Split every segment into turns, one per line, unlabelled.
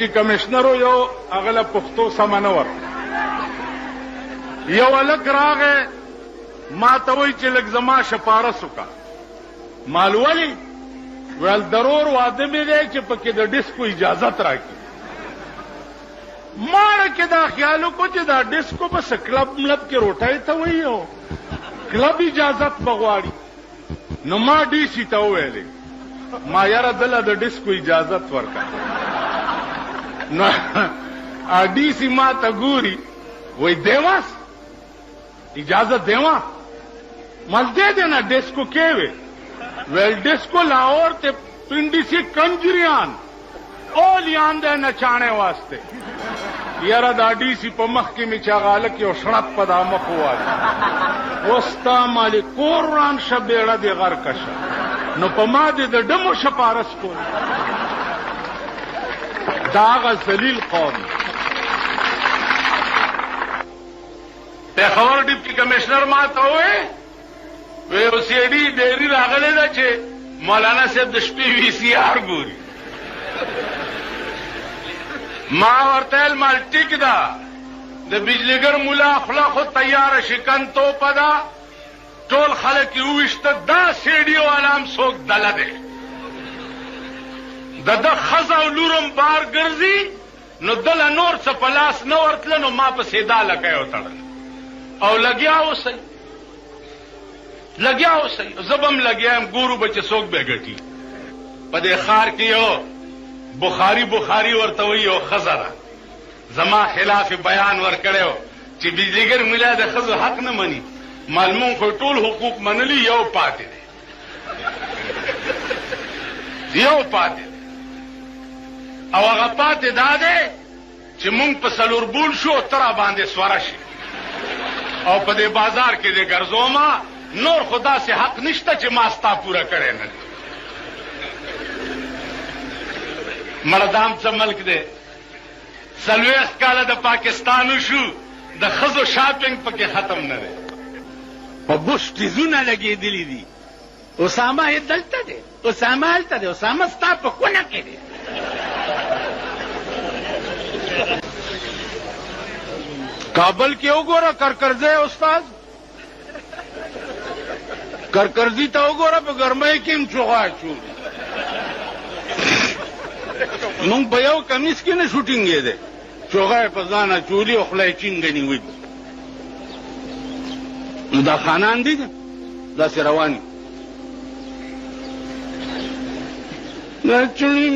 ډیپټي کمشنرو یو هغه له پښتو سمه نه ورکړه. یو هلک راغی ما ته وایي چې لږ زما شپارس وکړه. مال ولې؟ ویل ضرور واده مې دی چې پکې د ډسکو اجازت راکړي. ماړه کې دا خیال وکړو چې دا ډسکو بس کلب ملب کې روټۍ ته وایي او کلب اجازت به غواړي. نو ما ډي سي ته وویلې ما یاره دله د ډسکو اجازت ورکړه. نو ډي سي ما ته ګوري وایي دیواس اجازت دیواں مل دے دینا ڈسکو کے ویل ڈسکو لاہور تے پنڈی سی کنجریان اولیان دے نچانے واسطے یارا داڈی سی پا مخ کی می چاغالک یو شرط پا دا مخ والی وستا مالی قرآن شبیڑا دی غر کشا نو پا ما دی دا ڈمو شپارس کو داغا ذلیل قوم. پیښور ډیپټي کمشنر ما ته ووی وی او سی ډي ډیري راغلی ده چې مولانا صاحب د شپې وي سی آر ګوري. ما ورته ویل مال ټیک ده د بجلیګر ملا خوله خو تیاره شکن توپه ده ټول خلک یې وویشته دا سیډي والا هم څوک دله دی د ده ښځه او لور هم بار ګرځي نو دله نور څه په لاس نه ورتله نو ما پسې دا لکۍ وتړل او لګیا اوسئ زه به هم لګیا یم ګورو به چې څوک به ګټي. په دې ښار کې یو بخاري ورته وایي یو ښځه ده زما خلاف بیان ورکړی و چې بجلیګر ملا د ښځو حق نه مني مالمون خو ټول حقوق منلي یو پاتې دی او هغه پاتې دا دی چې مونږ په څلوربول شو ته را باندې سوره شي او په دې بازار کې دې ګرځوما نور خدا سے حق نشته چې ما ستا پوره کړی نه دی. مردام څه ملک دی 40 کاله د پاکستان وشو د ښځو شاپنګ پکې ختم نه دی. په بوش تیزونه لګېدلي دي. اسامه یې دلته دی اسامه هلته دی اسامه ستا په کونه کې دی. کابل کې وګوره کرکرځی استاد کرکرځي ته وګوره په ګرمۍ کې هم چوغه اچو. مونږ په یو کمیس کې نه شوټینګېدی چوغه یې په ځان اچولي او خوله یې چینګه نیولي. نو دا خانان دي داسې روان دي دا چڼي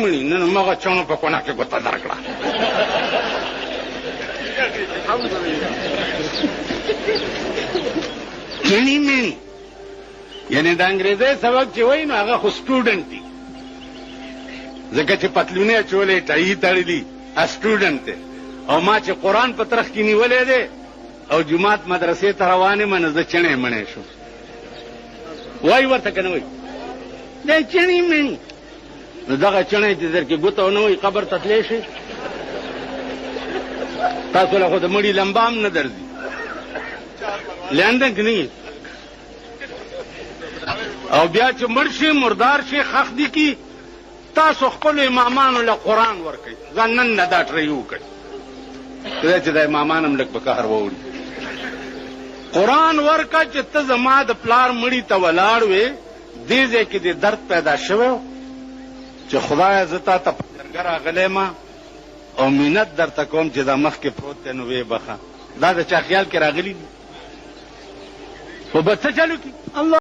مڼي نن مغه چڼو په کونه کې ګوته درکړه. چڼي مڼي یعنې د انګریزۍ سبق چې وایي نو هغه خو سټوډنټ دي ځکه چې پتلونې اچولې ټایي تړلي سټوډنټ دی او ما چې قرآن په ترخ کې نیولی دی او جومات مدرسې ته روان یم نو زه چڼی مڼی شو. وایي ورته که نه وایي دا چڼي مڼي نو دغه چڼی چې در کې ګوته ونه وایي قبر ته تلی شي تاسو له خو د مړي لمبا هم نه درځي لندن کې نه او بیا چې مړ شي مردار شي خښ دي کې تاسو خپلو امامانو له قرآن ورکئ ځان نن نه دا ټرۍ وکړئ کله چې د امامان هم لږ په قهر ووړي. قرآن ورکه چې ته زما د پلار مړي ته ولاړ وې دې ځای کې دې درد پیدا شوی چې خدایه زه تا ته په جرګه راغلی ما او منت درته کوم چې دا مخکې پروت دی نو ویې بخه دا د چا خیال کې راغلي دي خو به څه چلو کړي الله